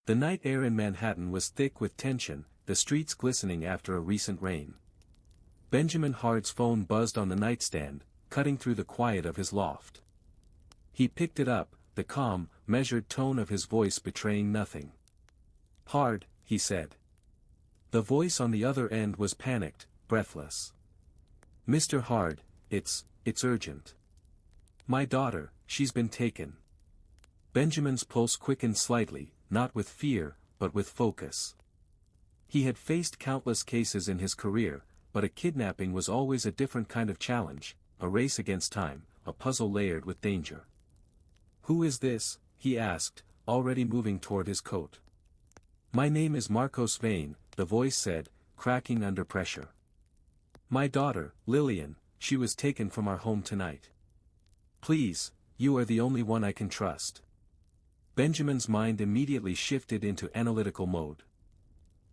The night air in Manhattan was thick with tension, the streets glistening after a recent rain. Benjamin Hard's phone buzzed on the nightstand, cutting through the quiet of his loft. He picked it up, the calm, measured tone of his voice betraying nothing. "Hard," he said. The voice on the other end was panicked, breathless. "Mr. Hard, it's urgent. My daughter, she's been taken." Benjamin's pulse quickened slightly, not with fear, but with focus. He had faced countless cases in his career, but a kidnapping was always a different kind of challenge, a race against time, a puzzle layered with danger. "Who is this?" he asked, already moving toward his coat. "My name is Marcos Vane," the voice said, cracking under pressure. "My daughter, Lillian, she was taken from our home tonight. Please, you are the only one I can trust." Benjamin's mind immediately shifted into analytical mode.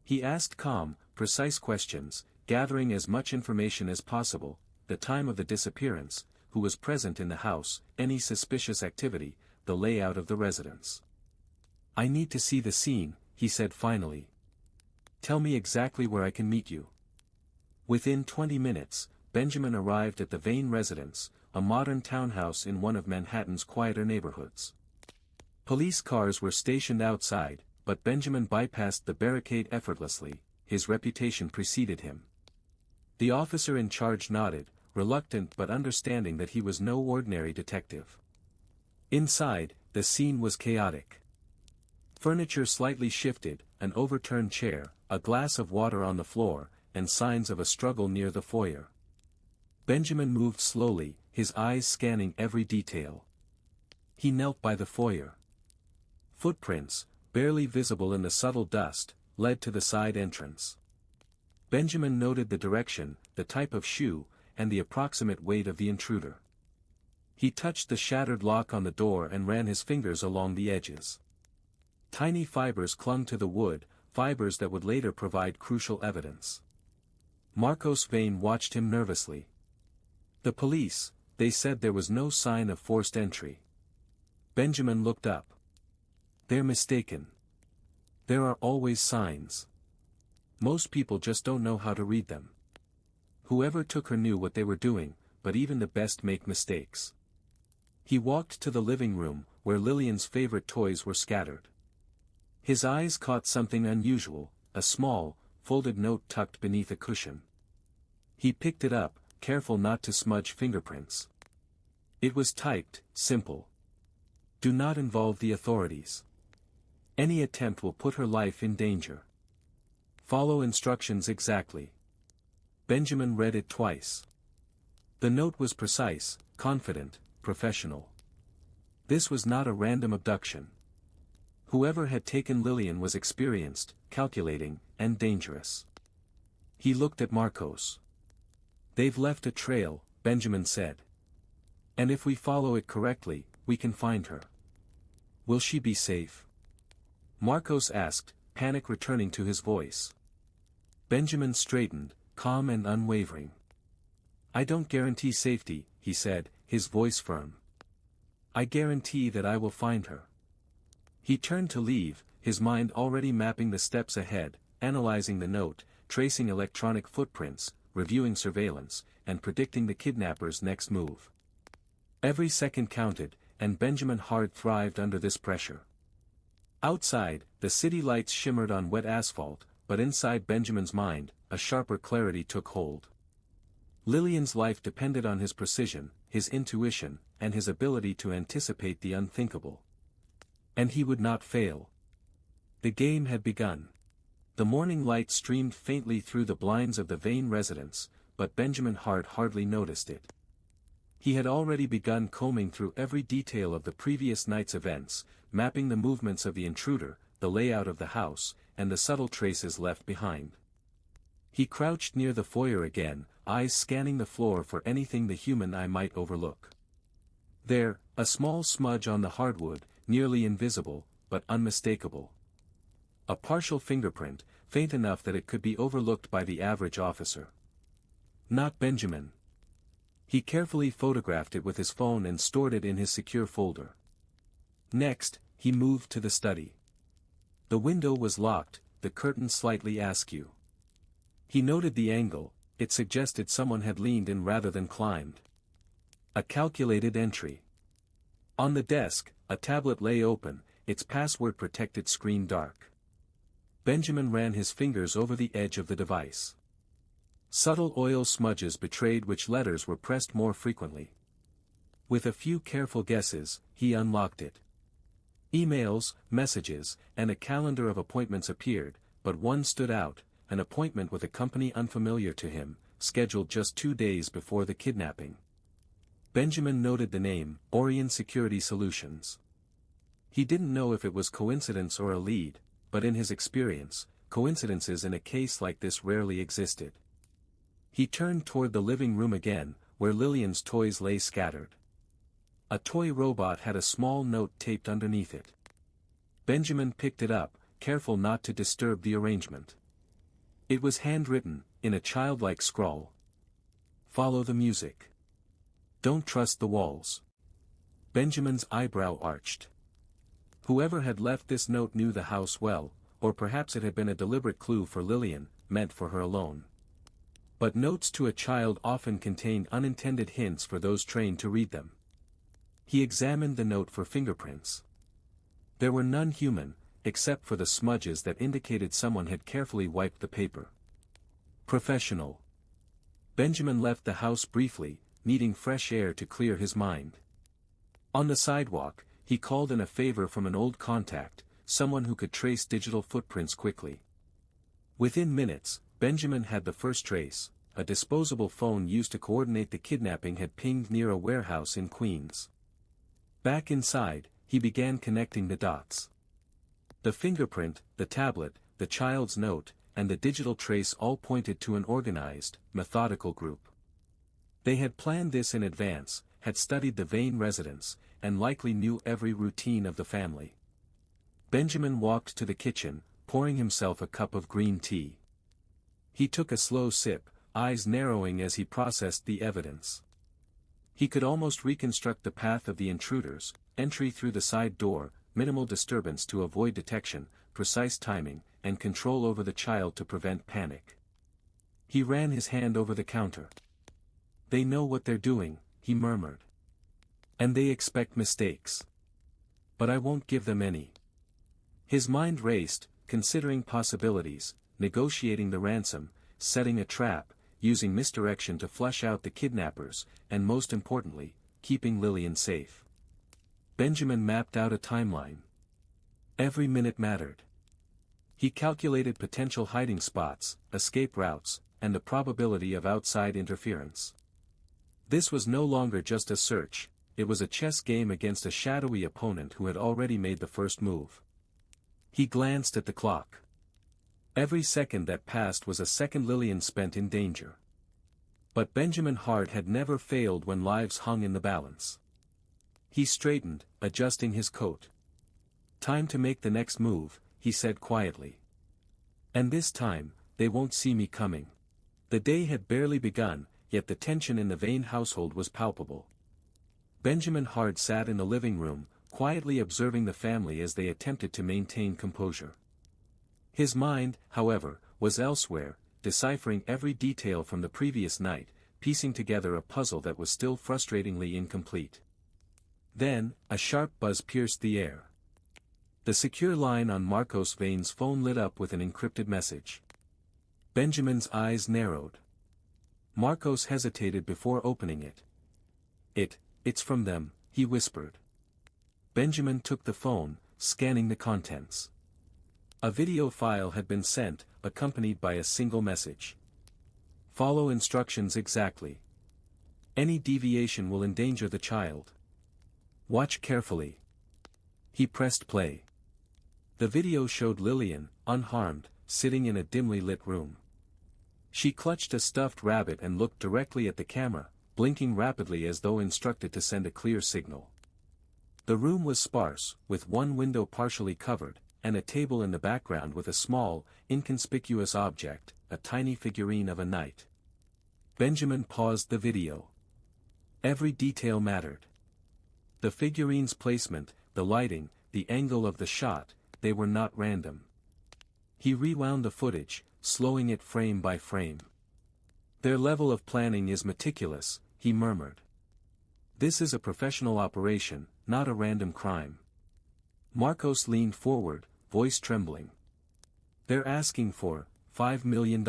He asked calm, precise questions, gathering as much information as possible: the time of the disappearance, who was present in the house, any suspicious activity, the layout of the residence. "I need to see the scene," he said finally. "Tell me exactly where I can meet you." Within 20 minutes, Benjamin arrived at the Vane residence, a modern townhouse in one of Manhattan's quieter neighborhoods. Police cars were stationed outside, but Benjamin bypassed the barricade effortlessly, his reputation preceded him. The officer in charge nodded, reluctant but understanding that he was no ordinary detective. Inside, the scene was chaotic. Furniture slightly shifted, an overturned chair, a glass of water on the floor, and signs of a struggle near the foyer. Benjamin moved slowly, his eyes scanning every detail. He knelt by the foyer. Footprints, barely visible in the subtle dust, led to the side entrance. Benjamin noted the direction, the type of shoe, and the approximate weight of the intruder. He touched the shattered lock on the door and ran his fingers along the edges. Tiny fibers clung to the wood, fibers that would later provide crucial evidence. Marcos Vane watched him nervously. "The police, they said there was no sign of forced entry." Benjamin looked up. "They're mistaken. There are always signs. Most people just don't know how to read them. Whoever took her knew what they were doing, but even the best make mistakes." He walked to the living room, where Lillian's favorite toys were scattered. His eyes caught something unusual, a small, folded note tucked beneath a cushion. He picked it up, careful not to smudge fingerprints. It was typed, simple. "Do not involve the authorities. Any attempt will put her life in danger. Follow instructions exactly." Benjamin read it twice. The note was precise, confident, professional. This was not a random abduction. Whoever had taken Lillian was experienced, calculating, and dangerous. He looked at Marcos. "They've left a trail," Benjamin said. "And if we follow it correctly, we can find her." "Will she be safe?" Marcos asked, panic returning to his voice. Benjamin straightened, calm and unwavering. "I don't guarantee safety," he said, his voice firm. "I guarantee that I will find her." He turned to leave, his mind already mapping the steps ahead, analyzing the note, tracing electronic footprints, reviewing surveillance, and predicting the kidnapper's next move. Every second counted, and Benjamin Hard thrived under this pressure. Outside, the city lights shimmered on wet asphalt, but inside Benjamin's mind, a sharper clarity took hold. Lillian's life depended on his precision, his intuition, and his ability to anticipate the unthinkable. And he would not fail. The game had begun. The morning light streamed faintly through the blinds of the Vane residence, but Benjamin Hard hardly noticed it. He had already begun combing through every detail of the previous night's events, mapping the movements of the intruder, the layout of the house, and the subtle traces left behind. He crouched near the foyer again, eyes scanning the floor for anything the human eye might overlook. There, a small smudge on the hardwood, nearly invisible, but unmistakable. A partial fingerprint, faint enough that it could be overlooked by the average officer. Not Benjamin. He carefully photographed it with his phone and stored it in his secure folder. Next, he moved to the study. The window was locked, the curtain slightly askew. He noted the angle, it suggested someone had leaned in rather than climbed. A calculated entry. On the desk, a tablet lay open, its password-protected screen dark. Benjamin ran his fingers over the edge of the device. Subtle oil smudges betrayed which letters were pressed more frequently. With a few careful guesses, he unlocked it. Emails, messages, and a calendar of appointments appeared, but one stood out, an appointment with a company unfamiliar to him, scheduled just 2 days before the kidnapping. Benjamin noted the name, Orion Security Solutions. He didn't know if it was coincidence or a lead, but in his experience, coincidences in a case like this rarely existed. He turned toward the living room again, where Lillian's toys lay scattered. A toy robot had a small note taped underneath it. Benjamin picked it up, careful not to disturb the arrangement. It was handwritten, in a childlike scrawl. Follow the music. Don't trust the walls. Benjamin's eyebrow arched. Whoever had left this note knew the house well, or perhaps it had been a deliberate clue for Lillian, meant for her alone. But notes to a child often contain unintended hints for those trained to read them. He examined the note for fingerprints. There were none human, except for the smudges that indicated someone had carefully wiped the paper. Professional. Benjamin left the house briefly, needing fresh air to clear his mind. On the sidewalk, he called in a favor from an old contact, someone who could trace digital footprints quickly. Within minutes, Benjamin had the first trace. A disposable phone used to coordinate the kidnapping had pinged near a warehouse in Queens. Back inside, he began connecting the dots. The fingerprint, the tablet, the child's note, and the digital trace all pointed to an organized, methodical group. They had planned this in advance, had studied the Vane residence, and likely knew every routine of the family. Benjamin walked to the kitchen, pouring himself a cup of green tea. He took a slow sip, eyes narrowing as he processed the evidence. He could almost reconstruct the path of the intruders, entry through the side door, minimal disturbance to avoid detection, precise timing, and control over the child to prevent panic. He ran his hand over the counter. "They know what they're doing," he murmured. "And they expect mistakes. But I won't give them any." His mind raced, considering possibilities, negotiating the ransom, setting a trap, using misdirection to flush out the kidnappers, and most importantly, keeping Lillian safe. Benjamin mapped out a timeline. Every minute mattered. He calculated potential hiding spots, escape routes, and the probability of outside interference. This was no longer just a search, it was a chess game against a shadowy opponent who had already made the first move. He glanced at the clock. Every second that passed was a second Lillian spent in danger. But Benjamin Hart had never failed when lives hung in the balance. He straightened, adjusting his coat. "Time to make the next move," he said quietly. "And this time, they won't see me coming." The day had barely begun, yet the tension in the Vane household was palpable. Benjamin Hart sat in the living room, quietly observing the family as they attempted to maintain composure. His mind, however, was elsewhere, deciphering every detail from the previous night, piecing together a puzzle that was still frustratingly incomplete. Then, a sharp buzz pierced the air. The secure line on Marcos Vane's phone lit up with an encrypted message. Benjamin's eyes narrowed. Marcos hesitated before opening it. It's from them," he whispered. Benjamin took the phone, scanning the contents. A video file had been sent, accompanied by a single message. "Follow instructions exactly. Any deviation will endanger the child. Watch carefully." He pressed play. The video showed Lillian, unharmed, sitting in a dimly lit room. She clutched a stuffed rabbit and looked directly at the camera, blinking rapidly as though instructed to send a clear signal. The room was sparse, with one window partially covered, and a table in the background with a small, inconspicuous object, a tiny figurine of a knight. Benjamin paused the video. Every detail mattered. The figurine's placement, the lighting, the angle of the shot, they were not random. He rewound the footage, slowing it frame by frame. Their level of planning is meticulous, he murmured. This is a professional operation, not a random crime. Marcos leaned forward, voice trembling. They're asking for $5 million.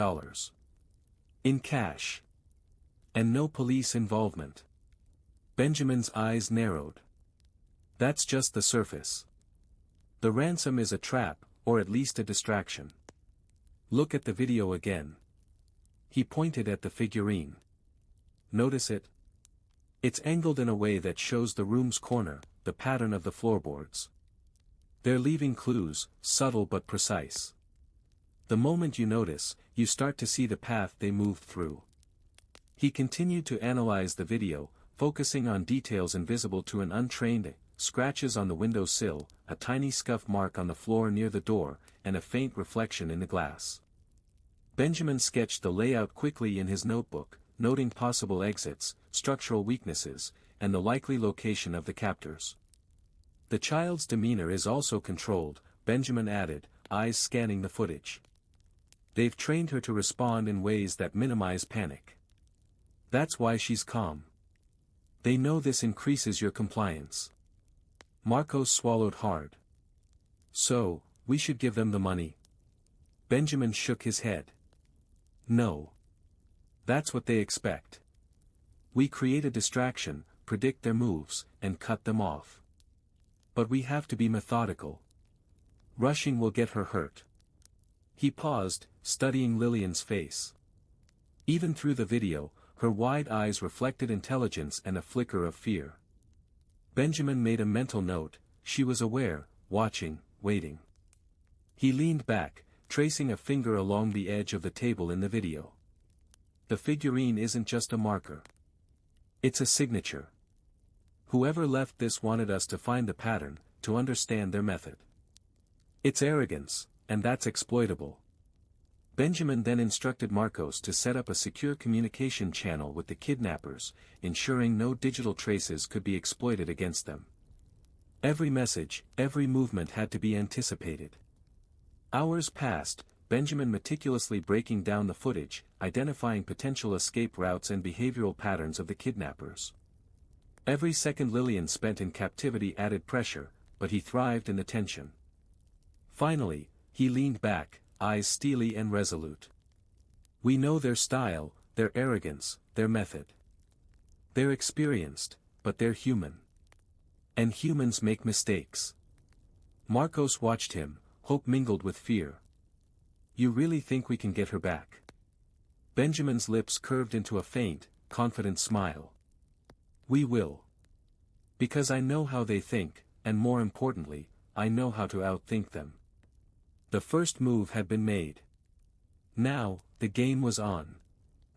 In cash. And no police involvement. Benjamin's eyes narrowed. That's just the surface. The ransom is a trap, or at least a distraction. Look at the video again. He pointed at the figurine. Notice it? It's angled in a way that shows the room's corner, the pattern of the floorboards. They're leaving clues, subtle but precise. The moment you notice, you start to see the path they moved through. He continued to analyze the video, focusing on details invisible to an untrained eye: scratches on the window sill, a tiny scuff mark on the floor near the door, and a faint reflection in the glass. Benjamin sketched the layout quickly in his notebook, noting possible exits, structural weaknesses, and the likely location of the captors. The child's demeanor is also controlled, Benjamin added, eyes scanning the footage. They've trained her to respond in ways that minimize panic. That's why she's calm. They know this increases your compliance. Marcos swallowed hard. So, we should give them the money? Benjamin shook his head. No. That's what they expect. We create a distraction, predict their moves, and cut them off. But we have to be methodical. Rushing will get her hurt. He paused, studying Lillian's face. Even through the video, her wide eyes reflected intelligence and a flicker of fear. Benjamin made a mental note: she was aware, watching, waiting. He leaned back, tracing a finger along the edge of the table in the video. The figurine isn't just a marker. It's a signature. Whoever left this wanted us to find the pattern, to understand their method. It's arrogance, and that's exploitable. Benjamin then instructed Marcos to set up a secure communication channel with the kidnappers, ensuring no digital traces could be exploited against them. Every message, every movement had to be anticipated. Hours passed, Benjamin meticulously breaking down the footage, identifying potential escape routes and behavioral patterns of the kidnappers. Every second Lillian spent in captivity added pressure, but he thrived in the tension. Finally, he leaned back, eyes steely and resolute. We know their style, their arrogance, their method. They're experienced, but they're human. And humans make mistakes. Marcos watched him, hope mingled with fear. You really think we can get her back? Benjamin's lips curved into a faint, confident smile. We will. Because I know how they think, and more importantly, I know how to outthink them. The first move had been made. Now, the game was on.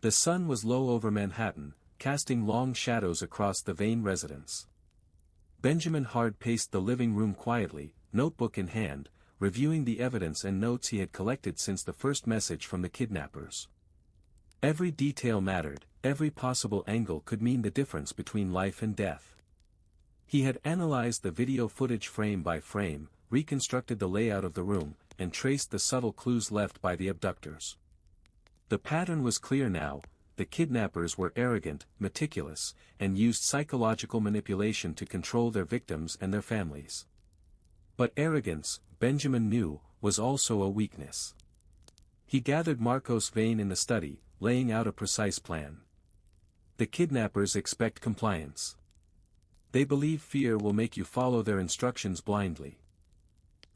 The sun was low over Manhattan, casting long shadows across the Vane residence. Benjamin hard-paced the living room quietly, notebook in hand, reviewing the evidence and notes he had collected since the first message from the kidnappers. Every detail mattered, every possible angle could mean the difference between life and death. He had analyzed the video footage frame by frame, reconstructed the layout of the room, and traced the subtle clues left by the abductors. The pattern was clear now: the kidnappers were arrogant, meticulous, and used psychological manipulation to control their victims and their families. But arrogance, Benjamin knew, was also a weakness. He gathered Marcos Vane in the study, laying out a precise plan. The kidnappers expect compliance. They believe fear will make you follow their instructions blindly.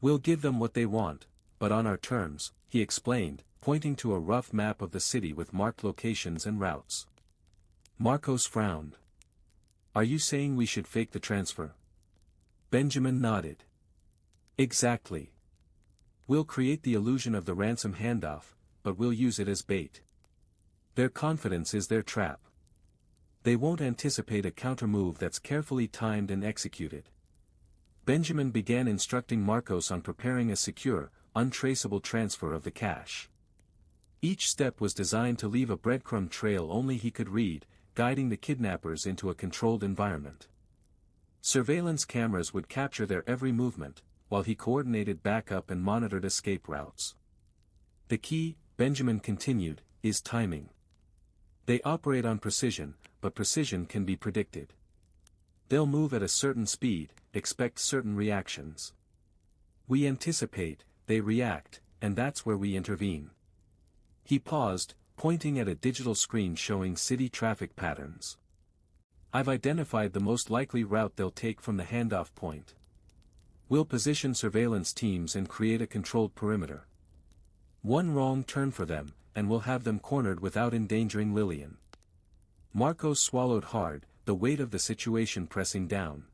We'll give them what they want, but on our terms, he explained, pointing to a rough map of the city with marked locations and routes. Marcos frowned. Are you saying we should fake the transfer? Benjamin nodded. Exactly. We'll create the illusion of the ransom handoff, but we'll use it as bait. Their confidence is their trap. They won't anticipate a counter-move that's carefully timed and executed. Benjamin began instructing Marcos on preparing a secure, untraceable transfer of the cash. Each step was designed to leave a breadcrumb trail only he could read, guiding the kidnappers into a controlled environment. Surveillance cameras would capture their every movement, while he coordinated backup and monitored escape routes. The key, Benjamin continued, is timing. They operate on precision, but precision can be predicted. They'll move at a certain speed, expect certain reactions. We anticipate, they react, and that's where we intervene. He paused, pointing at a digital screen showing city traffic patterns. I've identified the most likely route they'll take from the handoff point. We'll position surveillance teams and create a controlled perimeter. One wrong turn for them, and we'll have them cornered without endangering Lillian. Marcos swallowed hard, the weight of the situation pressing down.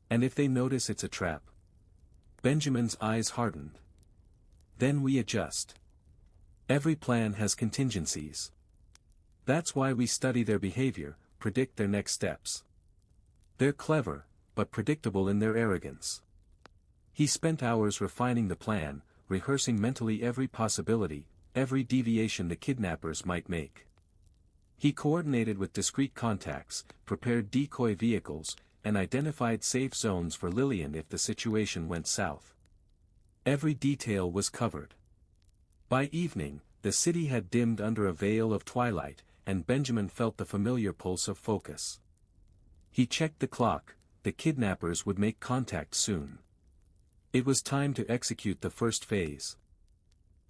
And if they notice it's a trap? Benjamin's eyes hardened. Then we adjust. Every plan has contingencies. That's why we study their behavior, predict their next steps. They're clever, but predictable in their arrogance. He spent hours refining the plan, rehearsing mentally every possibility, every deviation the kidnappers might make. He coordinated with discreet contacts, prepared decoy vehicles, and identified safe zones for Lillian if the situation went south. Every detail was covered. By evening, the city had dimmed under a veil of twilight, and Benjamin felt the familiar pulse of focus. He checked the clock, the kidnappers would make contact soon. It was time to execute the first phase.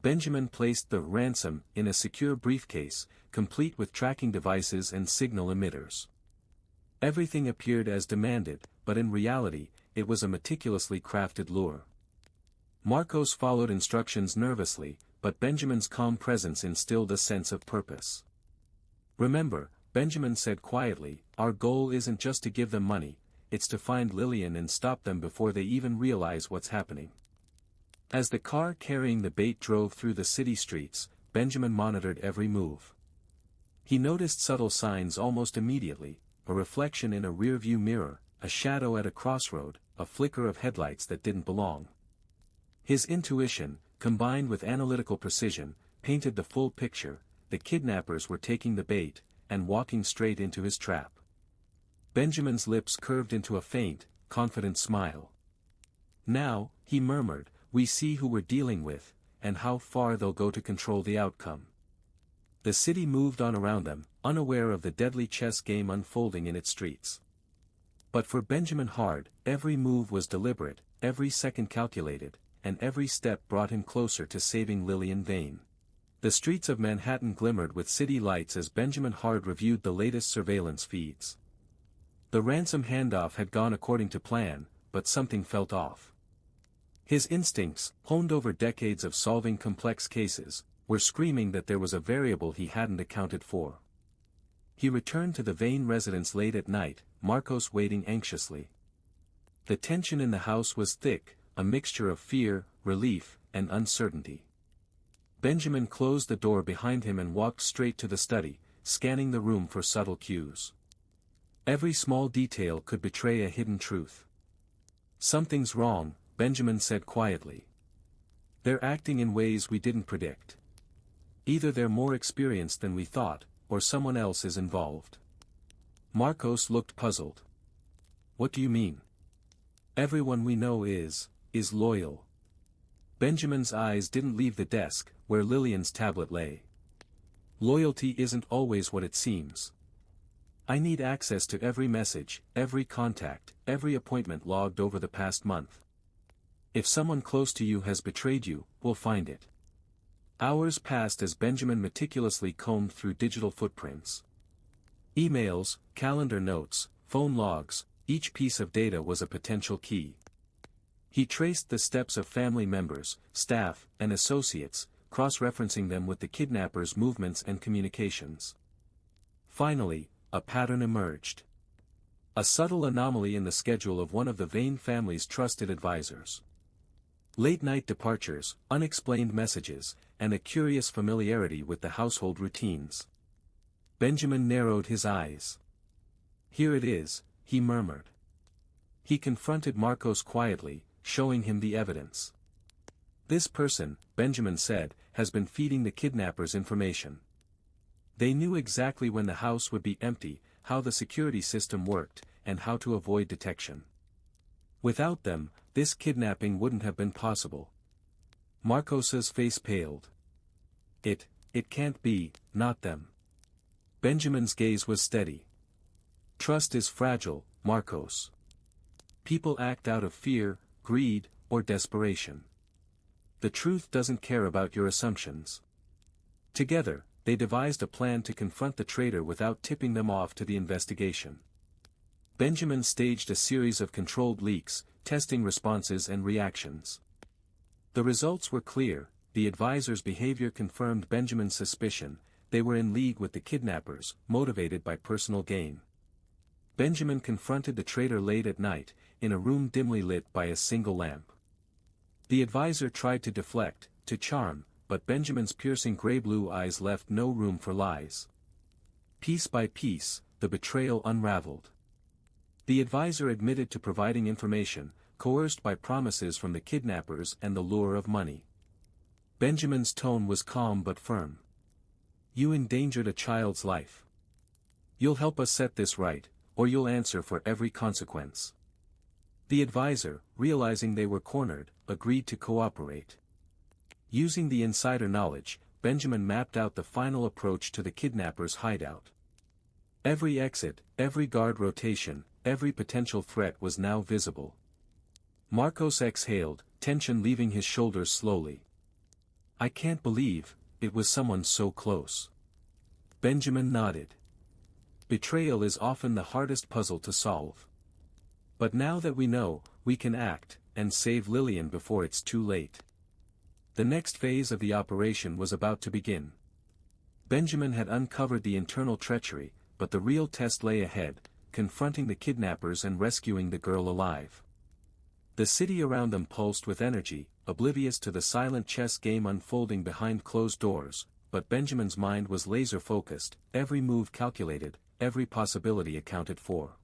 Benjamin placed the ransom in a secure briefcase, complete with tracking devices and signal emitters. Everything appeared as demanded, but in reality, it was a meticulously crafted lure. Marcos followed instructions nervously, but Benjamin's calm presence instilled a sense of purpose. Remember, Benjamin said quietly, our goal isn't just to give them money, it's to find Lillian and stop them before they even realize what's happening. As the car carrying the bait drove through the city streets, Benjamin monitored every move. He noticed subtle signs almost immediately, a reflection in a rearview mirror, a shadow at a crossroad, a flicker of headlights that didn't belong. His intuition, combined with analytical precision, painted the full picture. The kidnappers were taking the bait, and walking straight into his trap. Benjamin's lips curved into a faint, confident smile. Now, he murmured, we see who we're dealing with, and how far they'll go to control the outcome. The city moved on around them, unaware of the deadly chess game unfolding in its streets. But for Benjamin Hard, every move was deliberate, every second calculated, and every step brought him closer to saving Lillian Vane. The streets of Manhattan glimmered with city lights as Benjamin Hard reviewed the latest surveillance feeds. The ransom handoff had gone according to plan, but something felt off. His instincts, honed over decades of solving complex cases, were screaming that there was a variable he hadn't accounted for. He returned to the Vane residence late at night, Marcos waiting anxiously. The tension in the house was thick, a mixture of fear, relief, and uncertainty. Benjamin closed the door behind him and walked straight to the study, scanning the room for subtle cues. Every small detail could betray a hidden truth. Something's wrong, Benjamin said quietly. They're acting in ways we didn't predict. Either they're more experienced than we thought, or someone else is involved. Marcos looked puzzled. What do you mean? Everyone we know is loyal. Benjamin's eyes didn't leave the desk, where Lillian's tablet lay. Loyalty isn't always what it seems. I need access to every message, every contact, every appointment logged over the past month. If someone close to you has betrayed you, we'll find it. Hours passed as Benjamin meticulously combed through digital footprints. Emails, calendar notes, phone logs, each piece of data was a potential key. He traced the steps of family members, staff, and associates, cross-referencing them with the kidnappers' movements and communications. Finally, a pattern emerged. A subtle anomaly in the schedule of one of the Vane family's trusted advisors. Late-night departures, unexplained messages, and a curious familiarity with the household routines. Benjamin narrowed his eyes. Here it is, he murmured. He confronted Marcos quietly, showing him the evidence. This person, Benjamin said, has been feeding the kidnappers information. They knew exactly when the house would be empty, how the security system worked, and how to avoid detection. Without them, this kidnapping wouldn't have been possible. Marcos's face paled. It can't be, not them. Benjamin's gaze was steady. Trust is fragile, Marcos. People act out of fear, greed, or desperation. The truth doesn't care about your assumptions. Together, they devised a plan to confront the traitor without tipping them off to the investigation. Benjamin staged a series of controlled leaks, testing responses and reactions. The results were clear. The advisor's behavior confirmed Benjamin's suspicion. They were in league with the kidnappers, motivated by personal gain. Benjamin confronted the traitor late at night, in a room dimly lit by a single lamp. The advisor tried to deflect, to charm, but Benjamin's piercing gray-blue eyes left no room for lies. Piece by piece, the betrayal unraveled. The advisor admitted to providing information, coerced by promises from the kidnappers and the lure of money. Benjamin's tone was calm but firm. You endangered a child's life. You'll help us set this right, or you'll answer for every consequence. The advisor, realizing they were cornered, agreed to cooperate. Using the insider knowledge, Benjamin mapped out the final approach to the kidnappers' hideout. Every exit, every guard rotation, every potential threat was now visible. Marcos exhaled, tension leaving his shoulders slowly. I can't believe, it was someone so close. Benjamin nodded. Betrayal is often the hardest puzzle to solve. But now that we know, we can act, and save Lillian before it's too late. The next phase of the operation was about to begin. Benjamin had uncovered the internal treachery, but the real test lay ahead, confronting the kidnappers and rescuing the girl alive. The city around them pulsed with energy, oblivious to the silent chess game unfolding behind closed doors, but Benjamin's mind was laser-focused, every move calculated, every possibility accounted for.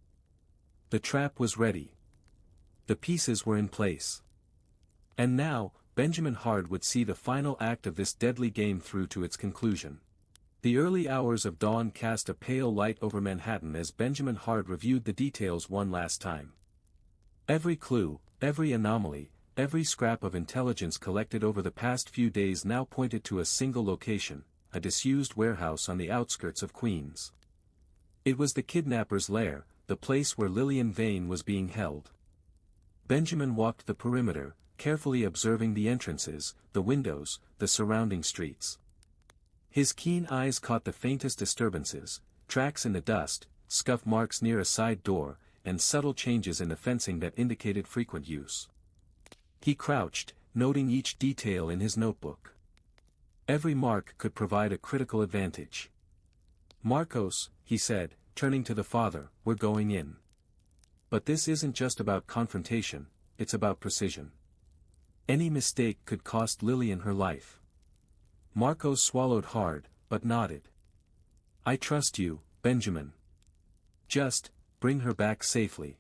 The trap was ready. The pieces were in place. And now, Benjamin Hard would see the final act of this deadly game through to its conclusion. The early hours of dawn cast a pale light over Manhattan as Benjamin Hard reviewed the details one last time. Every clue, every anomaly, every scrap of intelligence collected over the past few days now pointed to a single location, a disused warehouse on the outskirts of Queens. It was the kidnapper's lair, the place where Lillian Vane was being held. Benjamin walked the perimeter, carefully observing the entrances, the windows, the surrounding streets. His keen eyes caught the faintest disturbances, tracks in the dust, scuff marks near a side door, and subtle changes in the fencing that indicated frequent use. He crouched, noting each detail in his notebook. Every mark could provide a critical advantage. Marcos, he said, turning to the father, we're going in. But this isn't just about confrontation, it's about precision. Any mistake could cost Lillian her life. Marcos swallowed hard, but nodded. I trust you, Benjamin. Just, bring her back safely.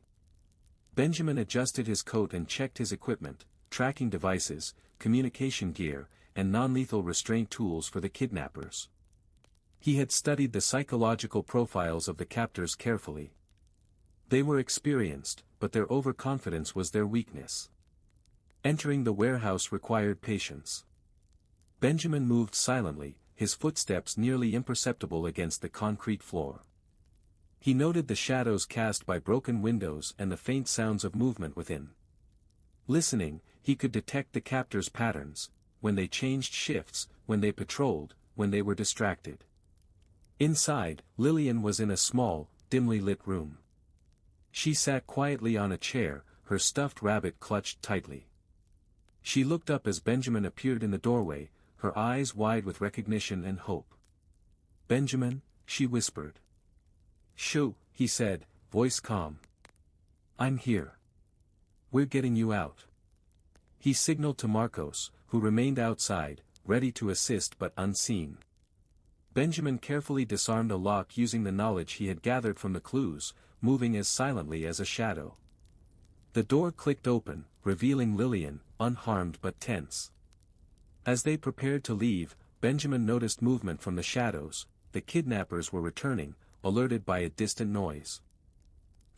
Benjamin adjusted his coat and checked his equipment, tracking devices, communication gear, and non-lethal restraint tools for the kidnappers. He had studied the psychological profiles of the captors carefully. They were experienced, but their overconfidence was their weakness. Entering the warehouse required patience. Benjamin moved silently, his footsteps nearly imperceptible against the concrete floor. He noted the shadows cast by broken windows and the faint sounds of movement within. Listening, he could detect the captors' patterns, when they changed shifts, when they patrolled, when they were distracted. Inside, Lillian was in a small, dimly lit room. She sat quietly on a chair, her stuffed rabbit clutched tightly. She looked up as Benjamin appeared in the doorway, her eyes wide with recognition and hope. Benjamin, she whispered. Shoo, he said, voice calm. I'm here. We're getting you out. He signaled to Marcos, who remained outside, ready to assist but unseen. Benjamin carefully disarmed a lock using the knowledge he had gathered from the clues, moving as silently as a shadow. The door clicked open, revealing Lillian, unharmed but tense. As they prepared to leave, Benjamin noticed movement from the shadows. The kidnappers were returning, alerted by a distant noise.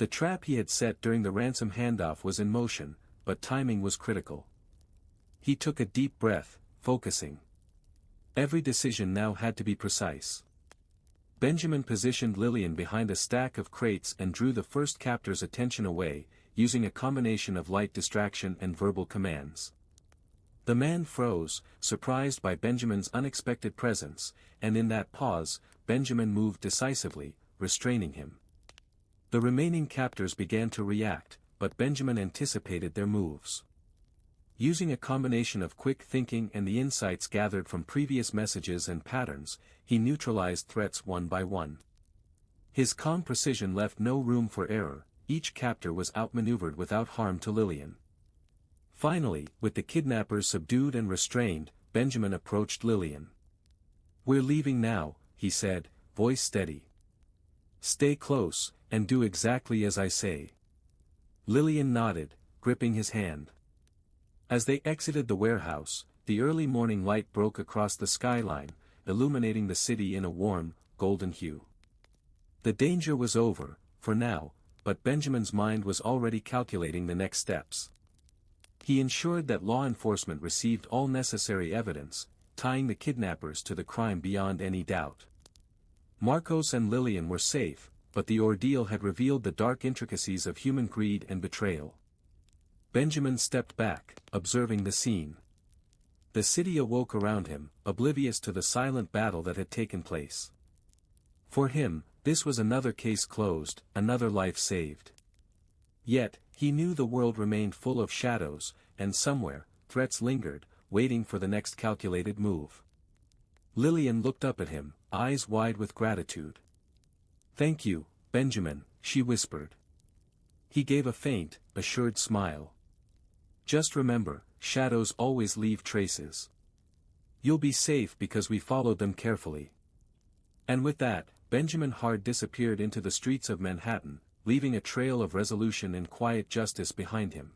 The trap he had set during the ransom handoff was in motion, but timing was critical. He took a deep breath, focusing. Every decision now had to be precise. Benjamin positioned Lillian behind a stack of crates and drew the first captor's attention away, using a combination of light distraction and verbal commands. The man froze, surprised by Benjamin's unexpected presence, and in that pause, Benjamin moved decisively, restraining him. The remaining captors began to react, but Benjamin anticipated their moves. Using a combination of quick thinking and the insights gathered from previous messages and patterns, he neutralized threats one by one. His calm precision left no room for error, each captor was outmaneuvered without harm to Lillian. Finally, with the kidnappers subdued and restrained, Benjamin approached Lillian. "We're leaving now," he said, voice steady. "Stay close, and do exactly as I say." Lillian nodded, gripping his hand. As they exited the warehouse, the early morning light broke across the skyline, illuminating the city in a warm, golden hue. The danger was over, for now, but Benjamin's mind was already calculating the next steps. He ensured that law enforcement received all necessary evidence, tying the kidnappers to the crime beyond any doubt. Marcos and Lillian were safe, but the ordeal had revealed the dark intricacies of human greed and betrayal. Benjamin stepped back, observing the scene. The city awoke around him, oblivious to the silent battle that had taken place. For him, this was another case closed, another life saved. Yet, he knew the world remained full of shadows, and somewhere, threats lingered, waiting for the next calculated move. Lillian looked up at him, eyes wide with gratitude. "Thank you, Benjamin," she whispered. He gave a faint, assured smile. "Just remember, shadows always leave traces. You'll be safe because we followed them carefully." And with that, Benjamin Hard disappeared into the streets of Manhattan, leaving a trail of resolution and quiet justice behind him.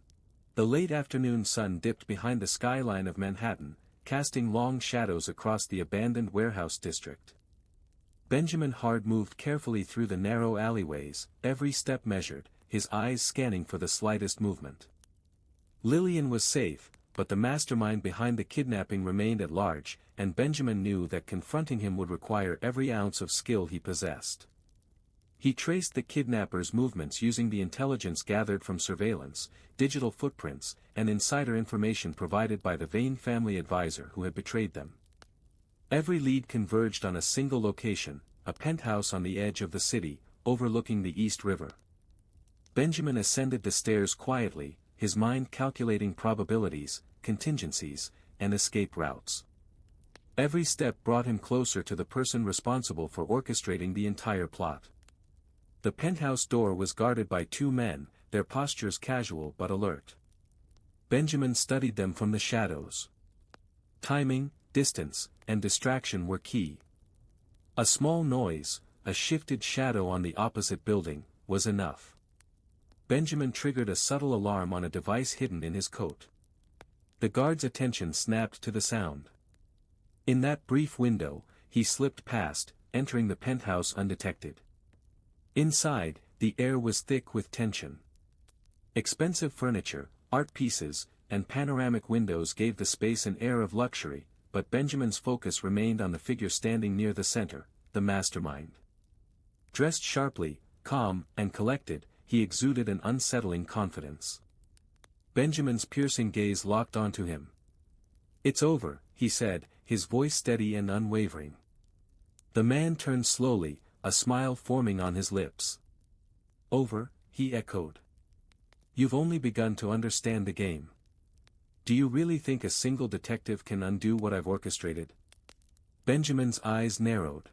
The late afternoon sun dipped behind the skyline of Manhattan, casting long shadows across the abandoned warehouse district. Benjamin Hard moved carefully through the narrow alleyways, every step measured, his eyes scanning for the slightest movement. Lillian was safe, but the mastermind behind the kidnapping remained at large, and Benjamin knew that confronting him would require every ounce of skill he possessed. He traced the kidnappers' movements using the intelligence gathered from surveillance, digital footprints, and insider information provided by the Vane family advisor who had betrayed them. Every lead converged on a single location, a penthouse on the edge of the city, overlooking the East River. Benjamin ascended the stairs quietly, his mind calculating probabilities, contingencies, and escape routes. Every step brought him closer to the person responsible for orchestrating the entire plot. The penthouse door was guarded by two men, their postures casual but alert. Benjamin studied them from the shadows. Timing, distance, and distraction were key. A small noise, a shifted shadow on the opposite building, was enough. Benjamin triggered a subtle alarm on a device hidden in his coat. The guard's attention snapped to the sound. In that brief window, he slipped past, entering the penthouse undetected. Inside, the air was thick with tension. Expensive furniture, art pieces, and panoramic windows gave the space an air of luxury, but Benjamin's focus remained on the figure standing near the center, the mastermind. Dressed sharply, calm, and collected, he exuded an unsettling confidence. Benjamin's piercing gaze locked onto him. "It's over," he said, his voice steady and unwavering. The man turned slowly, a smile forming on his lips. "Over," he echoed. "You've only begun to understand the game. Do you really think a single detective can undo what I've orchestrated?" Benjamin's eyes narrowed.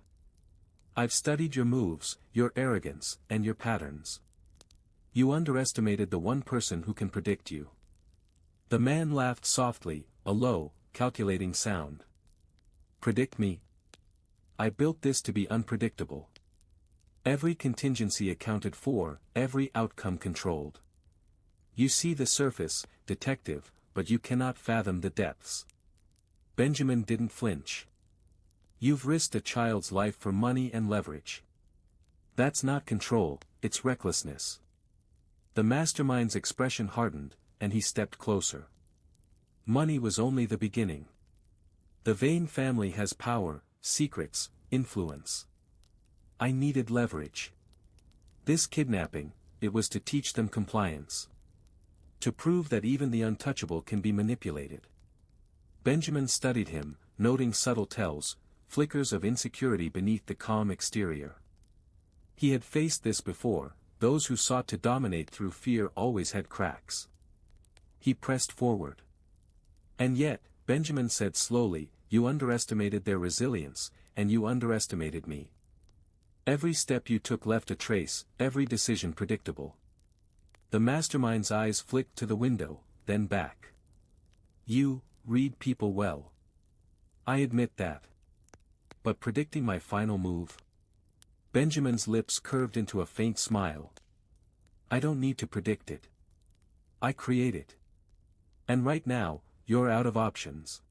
"I've studied your moves, your arrogance, and your patterns. You underestimated the one person who can predict you." The man laughed softly, a low, calculating sound. "Predict me? I built this to be unpredictable. Every contingency accounted for, every outcome controlled. You see the surface, detective, but you cannot fathom the depths." Benjamin didn't flinch. "You've risked a child's life for money and leverage. That's not control, it's recklessness. The mastermind's expression hardened, and he stepped closer. Money was only the beginning. The Vane family has power, secrets, influence. I needed leverage. This kidnapping, it was to teach them compliance. To prove that even the untouchable can be manipulated. Benjamin studied him, noting subtle tells, flickers of insecurity beneath the calm exterior. He had faced this before, those who sought to dominate through fear always had cracks. He pressed forward. And yet, Benjamin said slowly, you underestimated their resilience, and you underestimated me. Every step you took left a trace, every decision predictable. The mastermind's eyes flicked to the window, then back. You read people well. I admit that. But predicting my final move? Benjamin's lips curved into a faint smile. I don't need to predict it. I create it. And right now, you're out of options.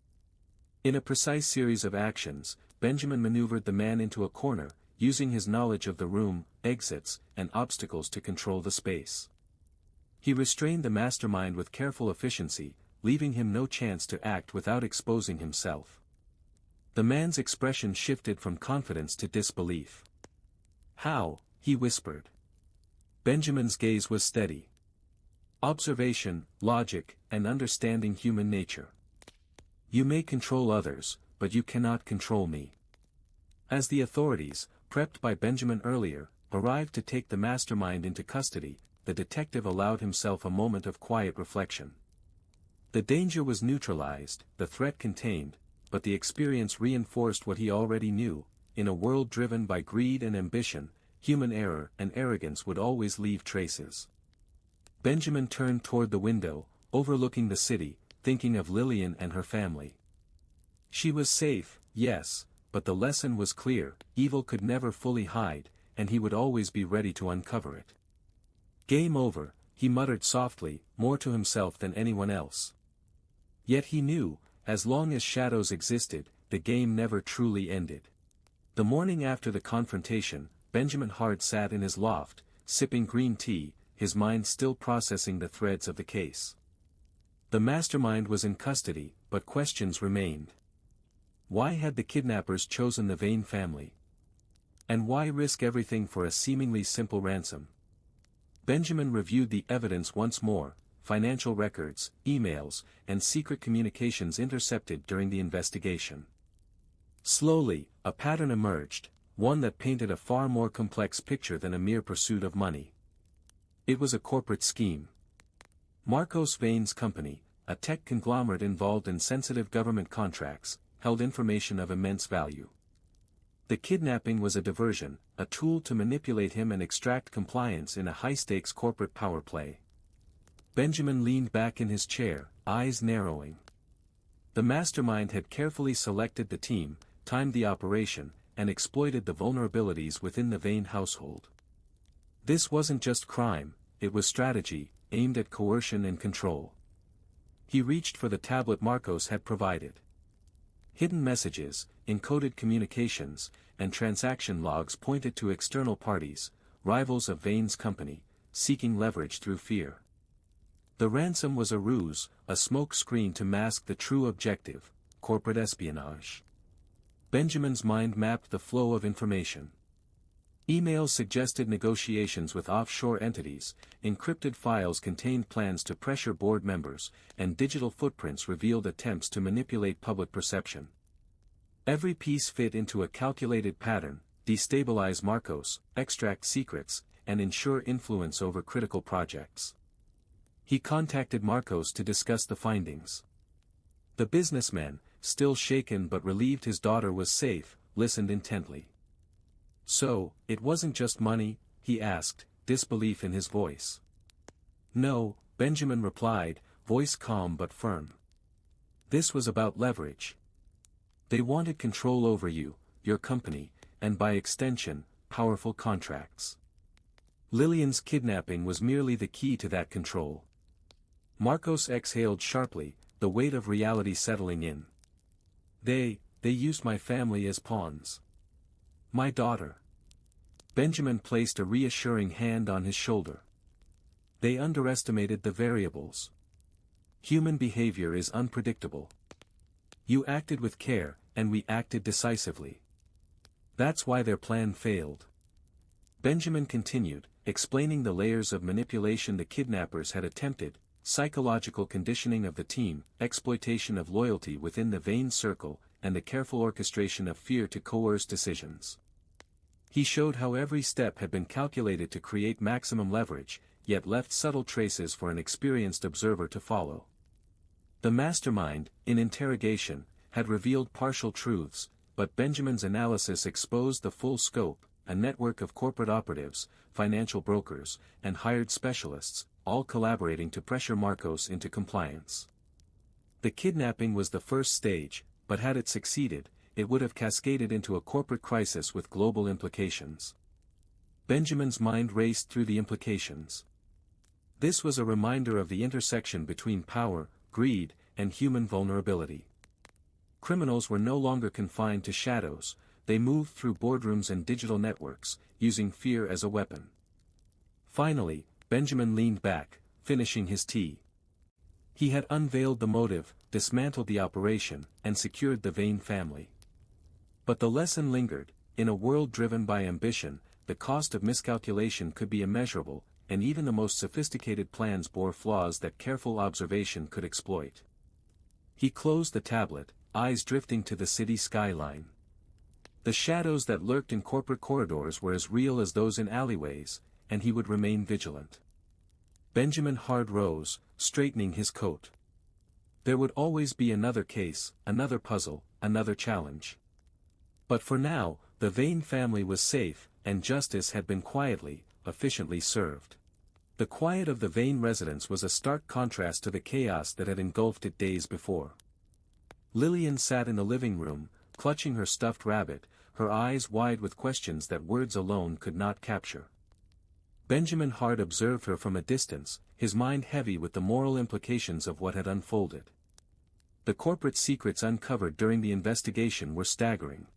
In a precise series of actions, Benjamin maneuvered the man into a corner, using his knowledge of the room, exits, and obstacles to control the space. He restrained the mastermind with careful efficiency, leaving him no chance to act without exposing himself. The man's expression shifted from confidence to disbelief. How? He whispered. Benjamin's gaze was steady. Observation, logic, and understanding human nature. You may control others, but you cannot control me. As the authorities, prepped by Benjamin earlier, arrived to take the mastermind into custody, the detective allowed himself a moment of quiet reflection. The danger was neutralized, the threat contained, but the experience reinforced what he already knew. In a world driven by greed and ambition, human error and arrogance would always leave traces. Benjamin turned toward the window, overlooking the city, thinking of Lillian and her family. She was safe, yes, but the lesson was clear, evil could never fully hide, and he would always be ready to uncover it. Game over, he muttered softly, more to himself than anyone else. Yet he knew, as long as shadows existed, the game never truly ended. The morning after the confrontation, Benjamin Hart sat in his loft, sipping green tea, his mind still processing the threads of the case. The mastermind was in custody, but questions remained. Why had the kidnappers chosen the Vane family? And why risk everything for a seemingly simple ransom? Benjamin reviewed the evidence once more, financial records, emails, and secret communications intercepted during the investigation. Slowly, a pattern emerged, one that painted a far more complex picture than a mere pursuit of money. It was a corporate scheme. Marcos Vane's company, a tech conglomerate involved in sensitive government contracts, held information of immense value. The kidnapping was a diversion, a tool to manipulate him and extract compliance in a high-stakes corporate power play. Benjamin leaned back in his chair, eyes narrowing. The mastermind had carefully selected the team, timed the operation, and exploited the vulnerabilities within the Vane household. This wasn't just crime, it was strategy, aimed at coercion and control. He reached for the tablet Marcos had provided. Hidden messages, encoded communications, and transaction logs pointed to external parties, rivals of Vane's company, seeking leverage through fear. The ransom was a ruse, a smoke screen to mask the true objective, corporate espionage. Benjamin's mind mapped the flow of information. Emails suggested negotiations with offshore entities, encrypted files contained plans to pressure board members, and digital footprints revealed attempts to manipulate public perception. Every piece fit into a calculated pattern: destabilize Marcos, extract secrets, and ensure influence over critical projects. He contacted Marcos to discuss the findings. The businessman, still shaken but relieved his daughter was safe, listened intently. So, it wasn't just money, he asked, disbelief in his voice. No, Benjamin replied, voice calm but firm. This was about leverage. They wanted control over you, your company, and by extension, powerful contracts. Lillian's kidnapping was merely the key to that control. Marcos exhaled sharply, the weight of reality settling in. They used my family as pawns. My daughter. Benjamin placed a reassuring hand on his shoulder. They underestimated the variables. Human behavior is unpredictable. You acted with care, and we acted decisively. That's why their plan failed. Benjamin continued, explaining the layers of manipulation the kidnappers had attempted: psychological conditioning of the team, exploitation of loyalty within the Vane circle, and the careful orchestration of fear to coerce decisions. He showed how every step had been calculated to create maximum leverage, yet left subtle traces for an experienced observer to follow. The mastermind, in interrogation, had revealed partial truths, but Benjamin's analysis exposed the full scope: a network of corporate operatives, financial brokers, and hired specialists, all collaborating to pressure Marcos into compliance. The kidnapping was the first stage, but had it succeeded, it would have cascaded into a corporate crisis with global implications. Benjamin's mind raced through the implications. This was a reminder of the intersection between power, greed, and human vulnerability. Criminals were no longer confined to shadows; they moved through boardrooms and digital networks, using fear as a weapon. Finally, Benjamin leaned back, finishing his tea. He had unveiled the motive, dismantled the operation, and secured the Vane family. But the lesson lingered: in a world driven by ambition, the cost of miscalculation could be immeasurable, and even the most sophisticated plans bore flaws that careful observation could exploit. He closed the tablet, eyes drifting to the city skyline. The shadows that lurked in corporate corridors were as real as those in alleyways, and he would remain vigilant. Benjamin Hard rose, straightening his coat. There would always be another case, another puzzle, another challenge. But for now, the Vane family was safe, and justice had been quietly, efficiently served. The quiet of the Vane residence was a stark contrast to the chaos that had engulfed it days before. Lillian sat in the living room, clutching her stuffed rabbit, her eyes wide with questions that words alone could not capture. Benjamin Hard observed her from a distance, his mind heavy with the moral implications of what had unfolded. The corporate secrets uncovered during the investigation were staggering.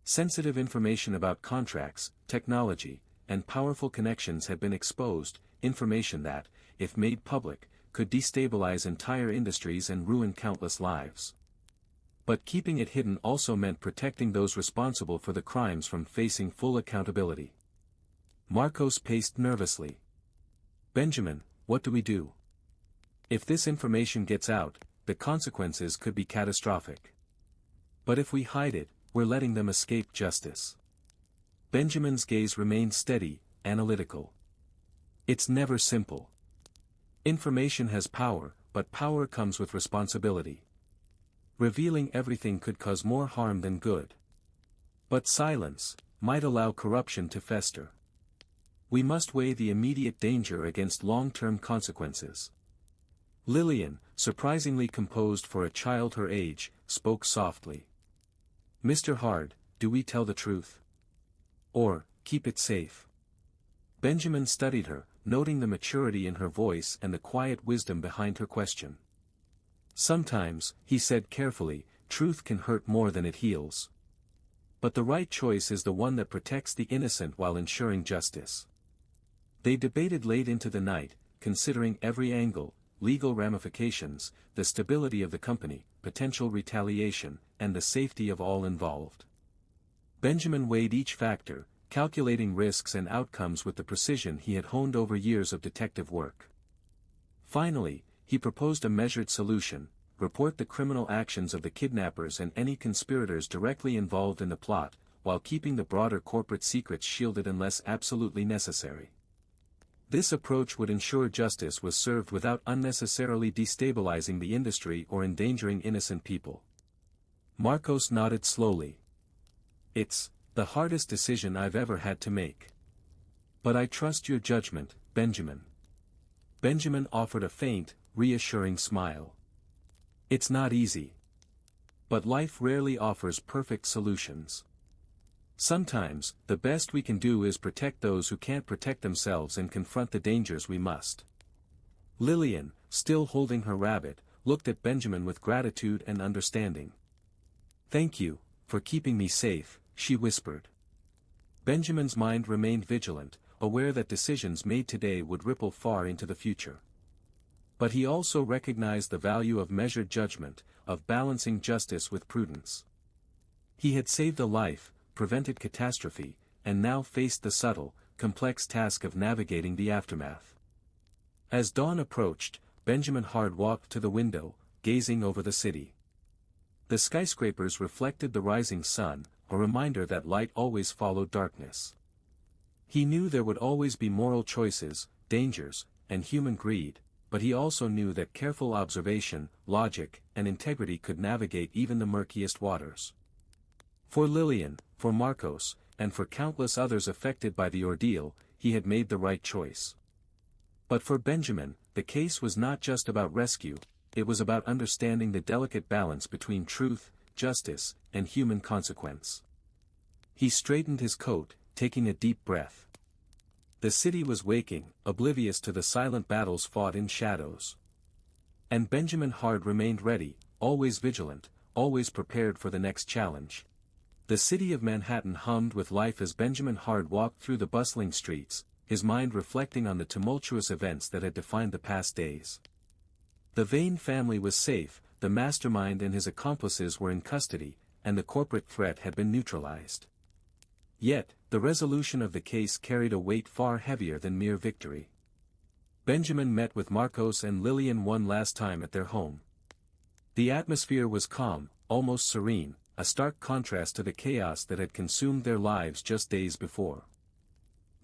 Sensitive information about contracts, technology, and powerful connections had been exposed, information that, if made public, could destabilize entire industries and ruin countless lives. But keeping it hidden also meant protecting those responsible for the crimes from facing full accountability. Marcos paced nervously. "Benjamin, what do we do? If this information gets out, the consequences could be catastrophic. But if we hide it, we're letting them escape justice." Benjamin's gaze remained steady, analytical. "It's never simple. Information has power, but power comes with responsibility. Revealing everything could cause more harm than good. But silence might allow corruption to fester. We must weigh the immediate danger against long-term consequences." Lillian, surprisingly composed for a child her age, spoke softly. "Mr. Hard, do we tell the truth? Or, keep it safe?" Benjamin studied her, noting the maturity in her voice and the quiet wisdom behind her question. "Sometimes," he said carefully, "truth can hurt more than it heals. But the right choice is the one that protects the innocent while ensuring justice." They debated late into the night, considering every angle: legal ramifications, the stability of the company, potential retaliation, and the safety of all involved. Benjamin weighed each factor, calculating risks and outcomes with the precision he had honed over years of detective work. Finally, he proposed a measured solution: report the criminal actions of the kidnappers and any conspirators directly involved in the plot, while keeping the broader corporate secrets shielded unless absolutely necessary. This approach would ensure justice was served without unnecessarily destabilizing the industry or endangering innocent people. Marcos nodded slowly. "It's the hardest decision I've ever had to make. But I trust your judgment, Benjamin." Benjamin offered a faint, reassuring smile. "It's not easy. But life rarely offers perfect solutions. Sometimes, the best we can do is protect those who can't protect themselves and confront the dangers we must." Lillian, still holding her rabbit, looked at Benjamin with gratitude and understanding. "Thank you, for keeping me safe," she whispered. Benjamin's mind remained vigilant, aware that decisions made today would ripple far into the future. But he also recognized the value of measured judgment, of balancing justice with prudence. He had saved a life, prevented catastrophe, and now faced the subtle, complex task of navigating the aftermath. As dawn approached, Benjamin Hard walked to the window, gazing over the city. The skyscrapers reflected the rising sun, a reminder that light always followed darkness. He knew there would always be moral choices, dangers, and human greed, but he also knew that careful observation, logic, and integrity could navigate even the murkiest waters. For Lillian, for Marcos, and for countless others affected by the ordeal, he had made the right choice. But for Benjamin, the case was not just about rescue, it was about understanding the delicate balance between truth, justice, and human consequence. He straightened his coat, taking a deep breath. The city was waking, oblivious to the silent battles fought in shadows. And Benjamin Hard remained ready, always vigilant, always prepared for the next challenge. The city of Manhattan hummed with life as Benjamin Hard walked through the bustling streets, his mind reflecting on the tumultuous events that had defined the past days. The Vane family was safe, the mastermind and his accomplices were in custody, and the corporate threat had been neutralized. Yet, the resolution of the case carried a weight far heavier than mere victory. Benjamin met with Marcos and Lillian one last time at their home. The atmosphere was calm, almost serene, a stark contrast to the chaos that had consumed their lives just days before.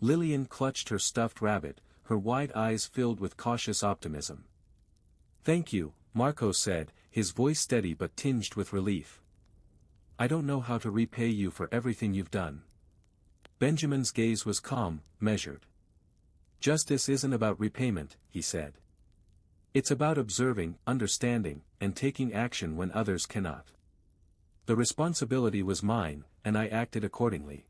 Lillian clutched her stuffed rabbit, her wide eyes filled with cautious optimism. "Thank you," Marcos said, his voice steady but tinged with relief. "I don't know how to repay you for everything you've done." Benjamin's gaze was calm, measured. "Justice isn't about repayment," he said. "It's about observing, understanding, and taking action when others cannot. The responsibility was mine, and I acted accordingly."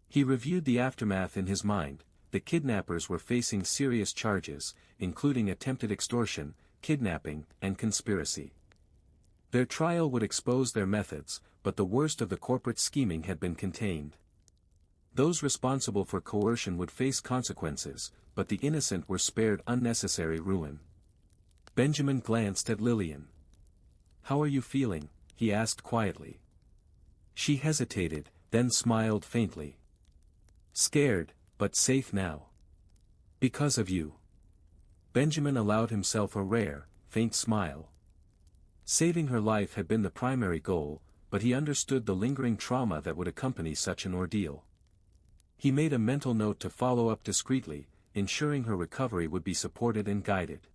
He reviewed the aftermath in his mind. The kidnappers were facing serious charges, including attempted extortion, kidnapping, and conspiracy. Their trial would expose their methods, but the worst of the corporate scheming had been contained. Those responsible for coercion would face consequences, but the innocent were spared unnecessary ruin. Benjamin glanced at Lillian. "How are you feeling?" he asked quietly. She hesitated, then smiled faintly. "Scared, but safe now. Because of you." Benjamin allowed himself a rare, faint smile. Saving her life had been the primary goal, but he understood the lingering trauma that would accompany such an ordeal. He made a mental note to follow up discreetly, ensuring her recovery would be supported and guided.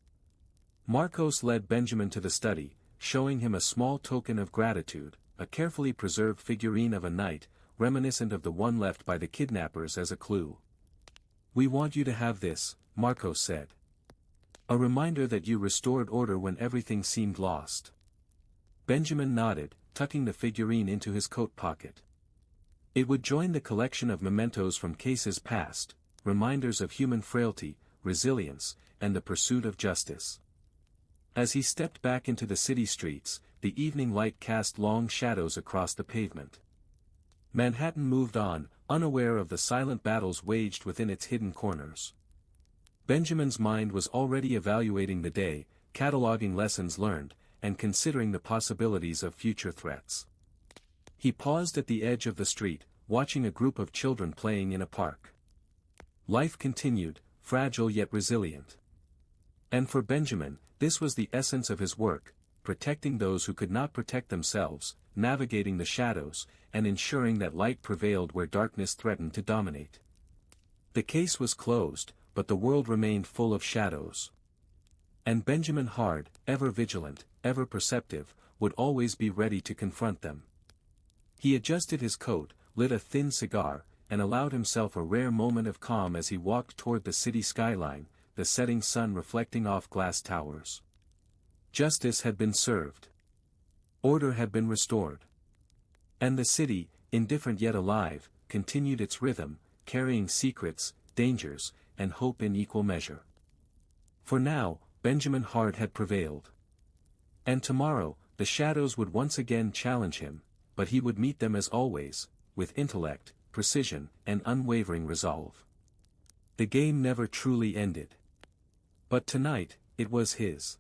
Marcos led Benjamin to the study, showing him a small token of gratitude, a carefully preserved figurine of a knight, reminiscent of the one left by the kidnappers as a clue. "We want you to have this," Marcos said. "A reminder that you restored order when everything seemed lost." Benjamin nodded, tucking the figurine into his coat pocket. It would join the collection of mementos from cases past, reminders of human frailty, resilience, and the pursuit of justice. As he stepped back into the city streets, the evening light cast long shadows across the pavement. Manhattan moved on, unaware of the silent battles waged within its hidden corners. Benjamin's mind was already evaluating the day, cataloging lessons learned, and considering the possibilities of future threats. He paused at the edge of the street, watching a group of children playing in a park. Life continued, fragile yet resilient. And for Benjamin, this was the essence of his work, protecting those who could not protect themselves, navigating the shadows, and ensuring that light prevailed where darkness threatened to dominate. The case was closed, but the world remained full of shadows. And Benjamin Hard, ever vigilant, ever perceptive, would always be ready to confront them. He adjusted his coat, lit a thin cigar, and allowed himself a rare moment of calm as he walked toward the city skyline, the setting sun reflecting off glass towers. Justice had been served. Order had been restored. And the city, indifferent yet alive, continued its rhythm, carrying secrets, dangers, and hope in equal measure. For now, Benjamin Hard had prevailed. And tomorrow, the shadows would once again challenge him, but he would meet them as always, with intellect, precision, and unwavering resolve. the game never truly ended. But tonight, it was his.